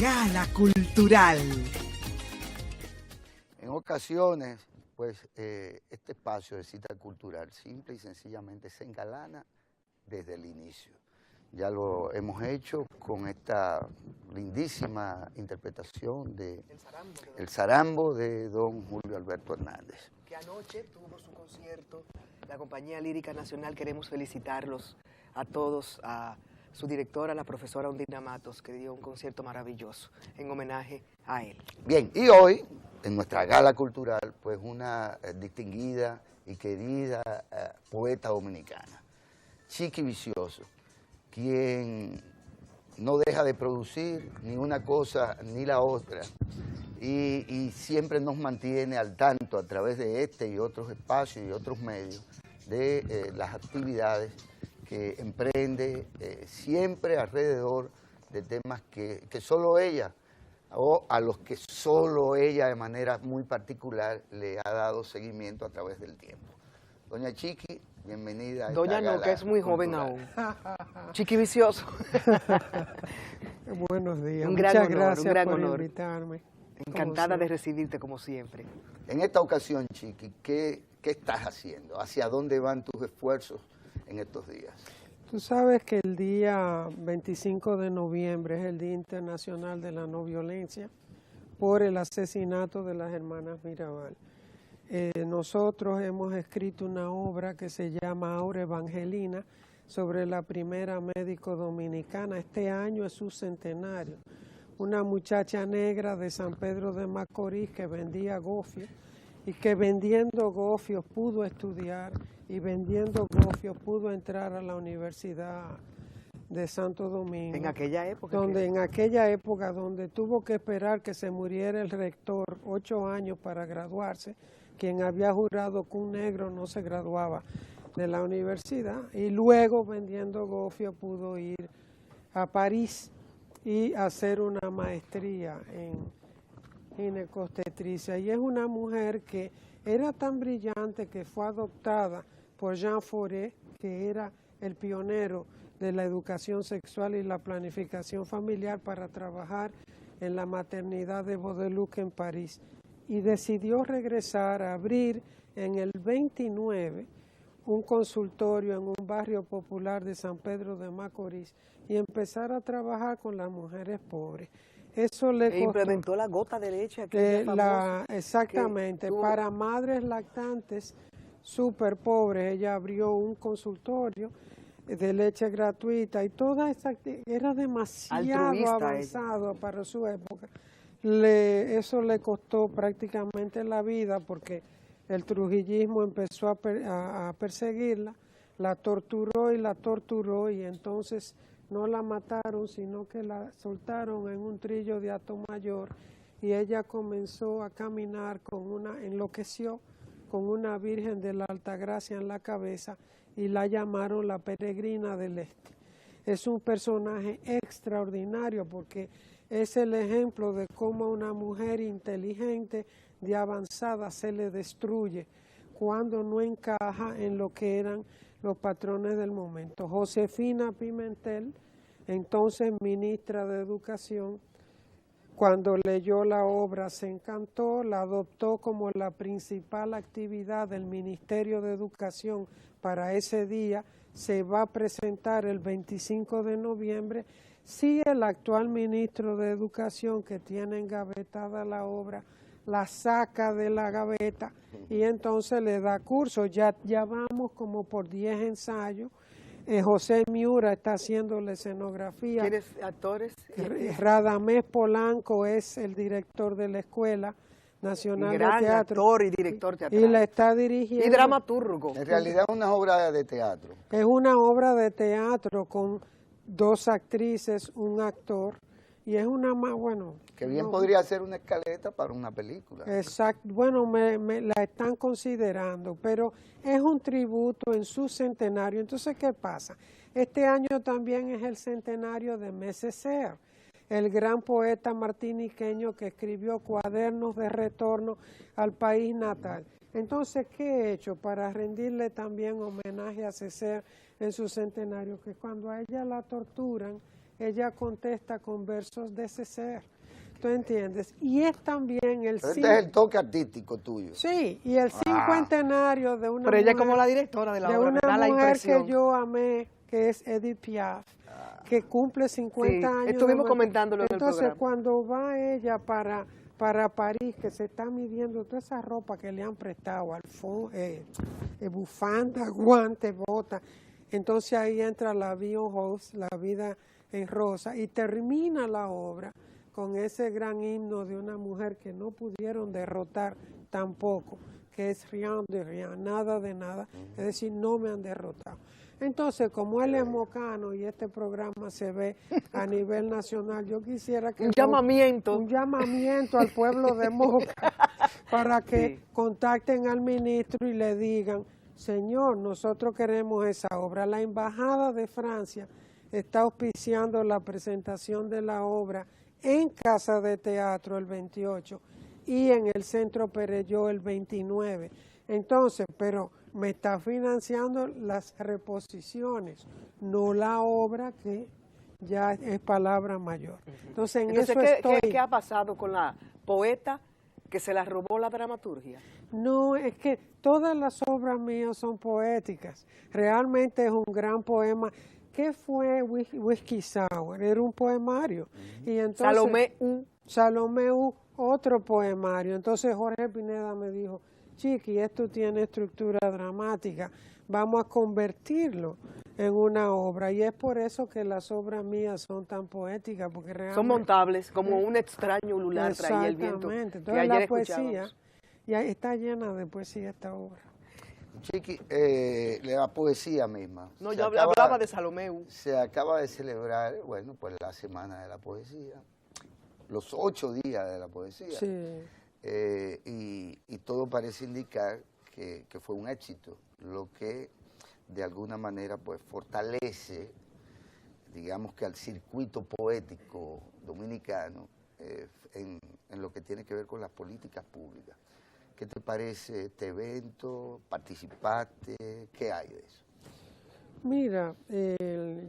Gala Cultural. En ocasiones, pues, este espacio de cita cultural simple y sencillamente se engalana desde el inicio. Ya lo hemos hecho con esta lindísima interpretación de El Zarambo de don Julio Alberto Hernández. Que anoche tuvo su concierto, la Compañía Lírica Nacional. Queremos felicitarlos a todos, a su directora, la profesora Ondina Matos, que dio un concierto maravilloso en homenaje a él. Bien, y hoy, en nuestra gala cultural, pues una distinguida y querida poeta dominicana, Chiqui Vicioso, quien no deja de producir ni una cosa ni la otra, y siempre nos mantiene al tanto a través de este y otros espacios y otros medios de las actividades que emprende siempre alrededor de temas que solo ella, o a los que solo ella de manera muy particular le ha dado seguimiento a través del tiempo. Doña Chiqui, bienvenida a Doña esta no, que es muy joven aún. Chiqui Vicioso. Buenos días, Un gran muchas honor, gracias un gran por honor. invitarme. Encantada de recibirte como siempre. En esta ocasión, Chiqui, ¿qué estás haciendo? ¿Hacia dónde van tus esfuerzos en estos días? Tú sabes que el día 25 de noviembre es el Día Internacional de la No Violencia por el asesinato de las hermanas Mirabal. Nosotros hemos escrito una obra que se llama Aura Evangelina sobre la primera médico dominicana. Este año es su centenario. Una muchacha negra de San Pedro de Macorís que vendía gofios y que vendiendo gofios pudo estudiar y vendiendo gofios pudo entrar a la Universidad de Santo Domingo. En aquella época. En aquella época donde tuvo que esperar que se muriera el rector 8 años para graduarse, quien había jurado que un negro no se graduaba de la universidad, y luego vendiendo gofio pudo ir a París y hacer una maestría en ginecobstetricia. Y es una mujer que era tan brillante que fue adoptada por Jean Fauré, que era el pionero de la educación sexual y la planificación familiar, para trabajar en la maternidad de Baudeluc en París. Y decidió regresar a abrir en el 29 un consultorio en un barrio popular de San Pedro de Macorís y empezar a trabajar con las mujeres pobres. Eso le costó, implementó la gota de leche. Exactamente, para madres lactantes súper pobres. Ella abrió un consultorio de leche gratuita y toda esa era demasiado altruista avanzado para su época. Eso le costó prácticamente la vida, porque el trujillismo empezó a perseguirla, la torturó y entonces no la mataron, sino que la soltaron en un trillo de Atomayor, y ella comenzó a caminar enloqueció con una Virgen de la Altagracia en la cabeza, y la llamaron la Peregrina del Este. Es un personaje extraordinario porque es el ejemplo de cómo una mujer inteligente, de avanzada, se le destruye cuando no encaja en lo que eran los patrones del momento. Josefina Pimentel, entonces ministra de Educación, cuando leyó la obra se encantó, la adoptó como la principal actividad del Ministerio de Educación para ese día. Se va a presentar el 25 de noviembre. Si el actual ministro de Educación, que tiene engavetada la obra, la saca de la gaveta y entonces le da curso. Ya vamos como por 10 ensayos. José Miura está haciendo la escenografía. ¿Quiénes actores? Radamés Polanco es el director de la Escuela Nacional de Teatro. Actor y director teatral. Y la está dirigiendo. Y dramaturgo. En realidad es una obra de teatro. Es una obra de teatro con 2 actrices, un actor, y es una más, bueno... Que bien podría ser una escaleta para una película. Exacto, bueno, la están considerando, pero es un tributo en su centenario. Entonces, ¿qué pasa? Este año también es el centenario de Mese, el gran poeta martiniqueño que escribió Cuadernos de Retorno al País Natal. Entonces, ¿qué he hecho para rendirle también homenaje a Césaire en su centenario? Que cuando a ella la torturan ella contesta con versos de Césaire. ¿Tú entiendes? Y es también el... Este es el toque artístico tuyo. Sí, y el cincuentenario de una Pero ella mujer, como la directora de la de obra, me una da la mujer impresión. que yo amé, que es Edith Piaf, que cumple 50 Sí, años. estuvimos de comentándolo en el Entonces, programa. cuando va ella para París, que se está midiendo toda esa ropa que le han prestado, bufanda, guante, bota, entonces ahí entra la vie en rose, la vida en rosa, y termina la obra con ese gran himno de una mujer que no pudieron derrotar tampoco, que es rien de rien, nada de nada, es decir, no me han derrotado. Entonces, como él es mocano y este programa se ve a nivel nacional, yo quisiera que... Un llamamiento. Un llamamiento al pueblo de Moca para que contacten al ministro y le digan, señor, nosotros queremos esa obra. La Embajada de Francia está auspiciando la presentación de la obra en Casa de Teatro el 28 y en el Centro Perelló el 29. Entonces, pero me está financiando las reposiciones, no la obra, que ya es palabra mayor. Entonces, eso estoy... ¿qué ha pasado con la poeta que se la robó la dramaturgia? No, es que todas las obras mías son poéticas. Realmente es un gran poema. ¿Qué fue Whisky Sour? Era un poemario. Y entonces, Salomé U, otro poemario. Entonces Jorge Pineda me dijo, Chiqui, esto tiene estructura dramática, vamos a convertirlo en una obra. Y es por eso que las obras mías son tan poéticas, porque realmente... Son montables, como un extraño ulular traía el viento. Exactamente. Que Entonces ayer la poesía, escuchábamos. ya está llena de poesía esta obra. Chiqui, la poesía misma. No, yo hablaba de Salomé. Se acaba de celebrar, bueno, pues la Semana de la Poesía, los 8 días de la poesía. Sí. Y todo parece indicar que fue un éxito, lo que de alguna manera pues fortalece, digamos que al circuito poético dominicano en lo que tiene que ver con las políticas públicas. ¿Qué te parece este evento? ¿Participaste? ¿Qué hay de eso? Mira,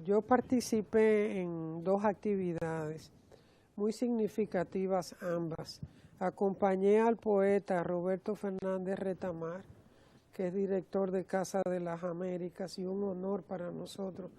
yo participé en 2 actividades muy significativas ambas. Acompañé al poeta Roberto Fernández Retamar, que es director de Casa de las Américas, y un honor para nosotros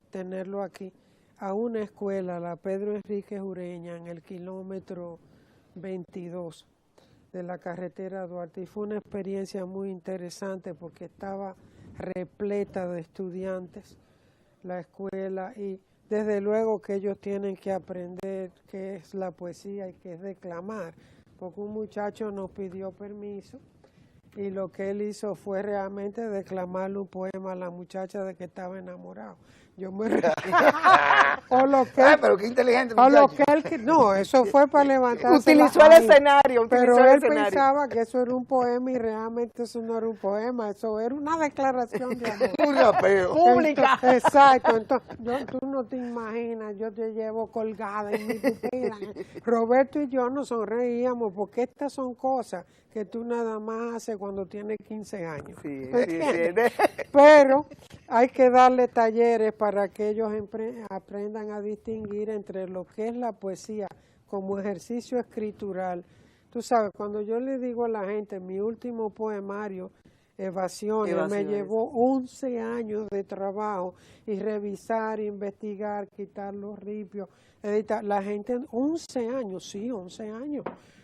tenerlo aquí, a una escuela, la Pedro Enríquez Ureña, en el kilómetro 22 de la carretera Duarte, y fue una experiencia muy interesante porque estaba repleta de estudiantes la escuela, y desde luego que ellos tienen que aprender qué es la poesía y qué es declamar, porque un muchacho nos pidió permiso y lo que él hizo fue realmente declamarle un poema a la muchacha de que estaba enamorado. Yo me pero qué inteligente muchacho. No, eso fue para levantarse. Utilizó el escenario. Pero él pensaba que eso era un poema y realmente eso no era un poema, eso era una declaración de amor. Un rapeo. Pública. Exacto, entonces tú no te imaginas, yo te llevo colgada en mi pupila. Roberto y yo nos sonreíamos porque estas son cosas que tú nada más haces cuando tienes 15 años. Sí, Pero hay que darle talleres para que ellos aprendan a distinguir entre lo que es la poesía como ejercicio escritural. Tú sabes, cuando yo le digo a la gente, mi último poemario, Evasiones, me llevó 11 años de trabajo y revisar, investigar, quitar los ripios, editar. La gente, 11 años, sí, 11 años.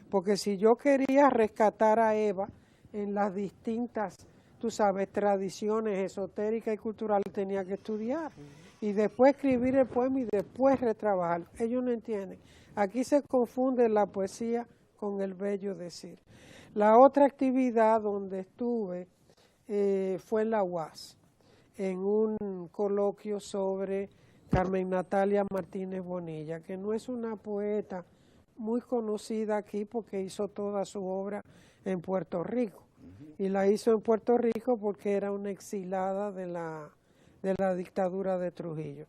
Porque si yo quería rescatar a Eva en las distintas, tú sabes, tradiciones esotéricas y culturales, tenía que estudiar. Y después escribir el poema y después retrabajarlo. Ellos no entienden. Aquí se confunde la poesía con el bello decir. La otra actividad donde estuve fue en la UAS, en un coloquio sobre Carmen Natalia Martínez Bonilla, que no es una poeta muy conocida aquí porque hizo toda su obra en Puerto Rico. Y la hizo en Puerto Rico porque era una exilada de la dictadura de Trujillo.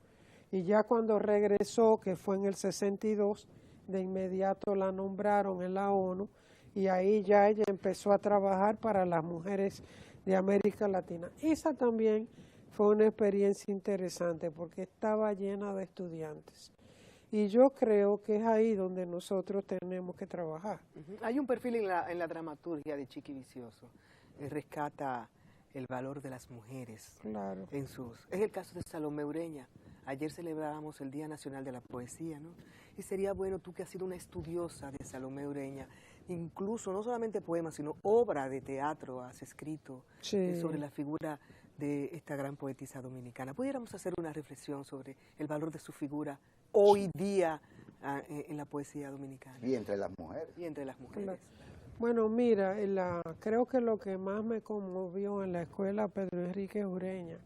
Y ya cuando regresó, que fue en el 62, de inmediato la nombraron en la ONU y ahí ya ella empezó a trabajar para las mujeres de América Latina. Esa también fue una experiencia interesante porque estaba llena de estudiantes. Y yo creo que es ahí donde nosotros tenemos que trabajar. Hay un perfil en la dramaturgia de Chiqui Vicioso. Rescata el valor de las mujeres. Claro. Es el caso de Salomé Ureña. Ayer celebrábamos el Día Nacional de la Poesía, ¿no? Y sería bueno, tú que has sido una estudiosa de Salomé Ureña, incluso no solamente poemas, sino obra de teatro has escrito sobre la figura de esta gran poetisa dominicana. ¿Pudiéramos hacer una reflexión sobre el valor de su figura hoy día en la poesía dominicana? Y entre las mujeres. Y entre las mujeres. Claro. Bueno, mira, creo que lo que más me conmovió en la escuela Pedro Enrique Ureña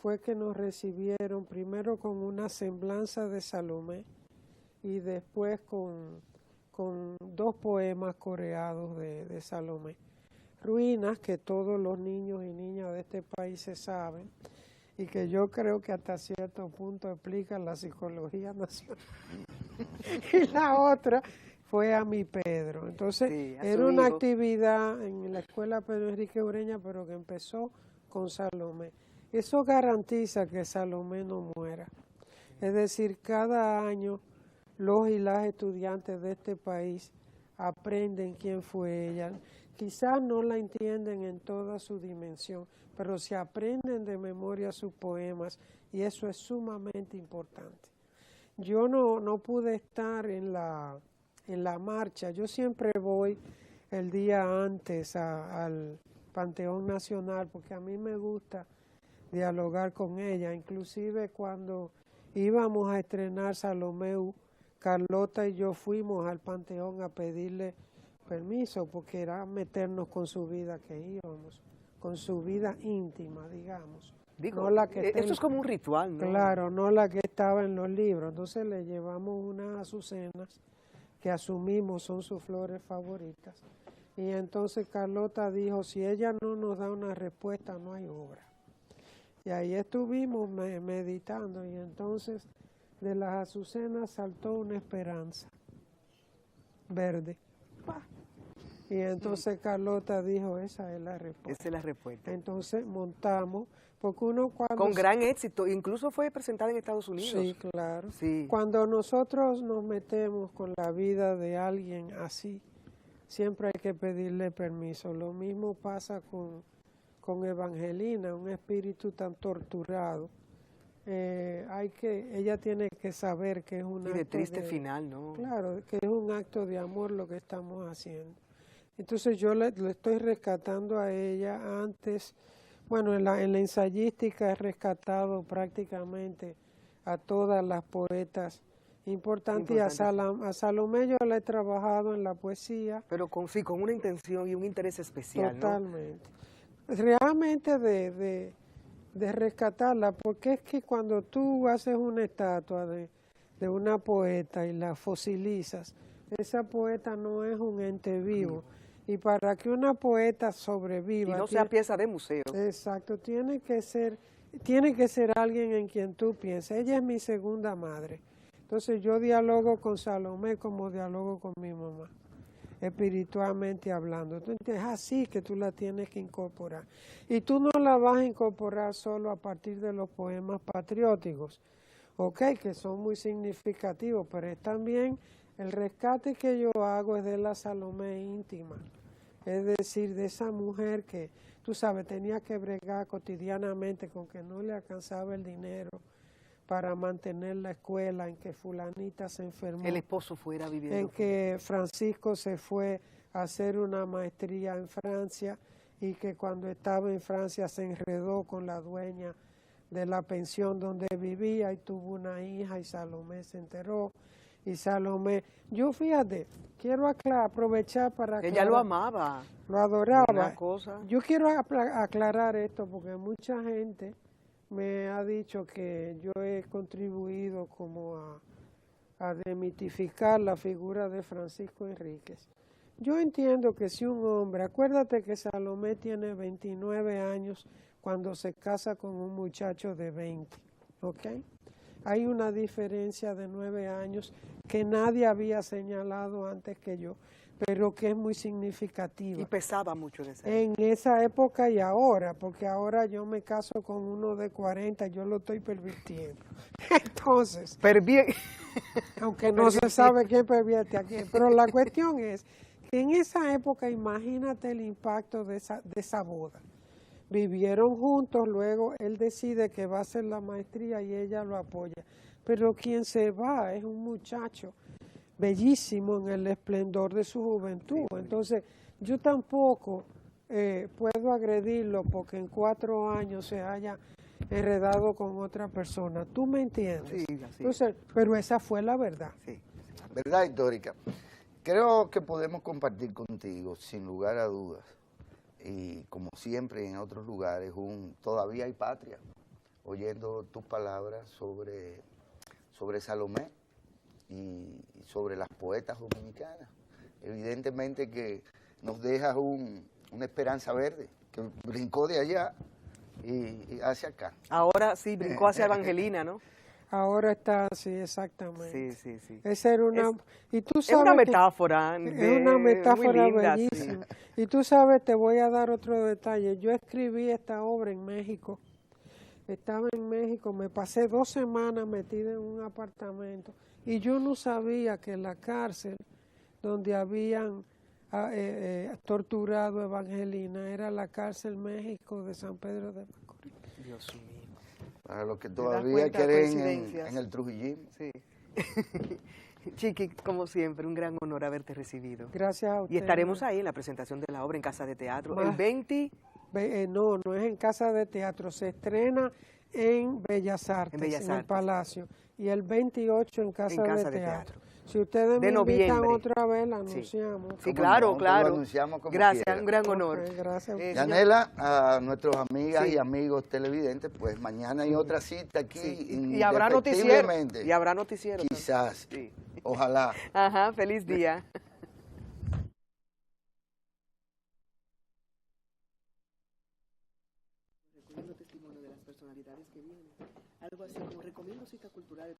fue que nos recibieron primero con una semblanza de Salomé y después con 2 poemas coreados de Salomé. Ruinas, que todos los niños y niñas de este país se saben, y que yo creo que hasta cierto punto explican la psicología nacional. Y la otra fue a mi Pedro. Entonces, era una actividad en la escuela Pedro Enrique Ureña, pero que empezó con Salomé. Eso garantiza que Salomé no muera. Es decir, cada año los y las estudiantes de este país aprenden quién fue ella. Quizás no la entienden en toda su dimensión, pero se aprenden de memoria sus poemas y eso es sumamente importante. Yo no pude estar en la marcha. Yo siempre voy el día antes al Panteón Nacional porque a mí me gusta dialogar con ella. Inclusive cuando íbamos a estrenar Salomé, Carlota y yo fuimos al Panteón a pedirle permiso porque era meternos con su vida que íbamos, con su vida íntima, digamos. Digo, no la que eso es como un ritual, ¿no? Claro, no la que estaba en los libros. Entonces le llevamos unas azucenas que asumimos son sus flores favoritas. Y entonces Carlota dijo, si ella no nos da una respuesta, no hay obra. Y ahí estuvimos meditando y entonces de las azucenas saltó una esperanza verde. Y entonces Carlota dijo, esa es la respuesta. Esa es la respuesta. Entonces montamos, porque uno cuando... Con gran éxito, incluso fue presentada en Estados Unidos. Sí, claro. Sí. Cuando nosotros nos metemos con la vida de alguien así, siempre hay que pedirle permiso. Lo mismo pasa con Evangelina, un espíritu tan torturado. Ella tiene que saber que es un acto de triste final, ¿no? Claro, que es un acto de amor lo que estamos haciendo. Entonces yo le estoy rescatando a ella antes, bueno, en la ensayística he rescatado prácticamente a todas las poetas importantes y a Salomé yo la he trabajado en la poesía. Pero con una intención y un interés especial, totalmente. ¿No? Realmente de rescatarla, porque es que cuando tú haces una estatua de una poeta y la fosilizas, esa poeta no es un ente vivo. Y para que una poeta sobreviva... Y no sea pieza de museo. Exacto, tiene que ser alguien en quien tú pienses. Ella es mi segunda madre. Entonces yo dialogo con Salomé como dialogo con mi mamá, espiritualmente hablando. Entonces es así que tú la tienes que incorporar. Y tú no la vas a incorporar solo a partir de los poemas patrióticos, que son muy significativos, pero es también el rescate que yo hago es de la Salomé íntima. Es decir, de esa mujer que, tú sabes, tenía que bregar cotidianamente con que no le alcanzaba el dinero para mantener la escuela, en que fulanita se enfermó. El esposo fuera viviendo. En que Francisco se fue a hacer una maestría en Francia y que cuando estaba en Francia se enredó con la dueña de la pensión donde vivía y tuvo una hija y Salomé se enteró. Y Salomé, yo fíjate, quiero aprovechar para aclarar. Ella lo amaba. Lo adoraba. Una cosa. Yo quiero aclarar esto porque mucha gente me ha dicho que yo he contribuido como a demitificar la figura de Francisco Enríquez. Yo entiendo que si un hombre, acuérdate que Salomé tiene 29 años cuando se casa con un muchacho de 20, ¿ok? Hay una diferencia de 9 años que nadie había señalado antes que yo, pero que es muy significativa. Y pesaba mucho en esa época. En esa época y ahora, porque ahora yo me caso con uno de 40, yo lo estoy pervirtiendo. Entonces, aunque no se sabe quién pervierte a quién. Pero la cuestión es que en esa época, imagínate el impacto de esa boda. Vivieron juntos, luego él decide que va a hacer la maestría y ella lo apoya. Pero quien se va es un muchacho bellísimo en el esplendor de su juventud. Entonces, yo tampoco puedo agredirlo porque en 4 años se haya enredado con otra persona. ¿Tú me entiendes? Sí, así. Entonces, pero esa fue la verdad. Sí. ¿Verdad, histórica? Creo que podemos compartir contigo, sin lugar a dudas, y como siempre en otros lugares, todavía hay patria, oyendo tus palabras sobre Salomé y sobre las poetas dominicanas. Evidentemente que nos dejas una esperanza verde, que brincó de allá y hacia acá. Ahora sí, brincó hacia Evangelina, ¿no? Ahora está así, exactamente. Sí, sí, sí. Esa era una, y tú Es sabes una que metáfora. es una metáfora muy linda, bellísima. sí. Y tú sabes, te voy a dar otro detalle. Yo escribí esta obra en México. Estaba en México, me pasé 2 semanas metida en un apartamento y yo no sabía que la cárcel donde habían torturado a Evangelina era la cárcel México de San Pedro de Macorís. Dios mío. Para los que ¿Te das todavía cuenta? creen Coincidencias. en el trujillismo. Sí. Chiqui, como siempre, un gran honor haberte recibido. Gracias a Y ustedes. estaremos ahí en la presentación de la obra en Casa de Teatro. Más- El 20 No, no es en Casa de Teatro, se estrena en Bellas Artes, en Bellas el Artes. Palacio, y el 28 en Casa, Casa de de Teatro. Teatro. Si ustedes De me invitan noviembre. otra vez, la Sí. anunciamos. Sí, Cómo claro, no, te lo claro. anunciamos como Gracias, quiera. un gran honor. Ok, gracias. Señor- Yanela, a nuestras amigas Sí. y amigos televidentes, pues mañana hay otra cita aquí, Sí, y habrá noticiero. indefectiblemente. Y habrá noticiero. también. Quizás, Sí. ojalá. Ajá, feliz día. Recogiendo testimonio de las personalidades que vienen. Algo así como recomiendo cita cultural.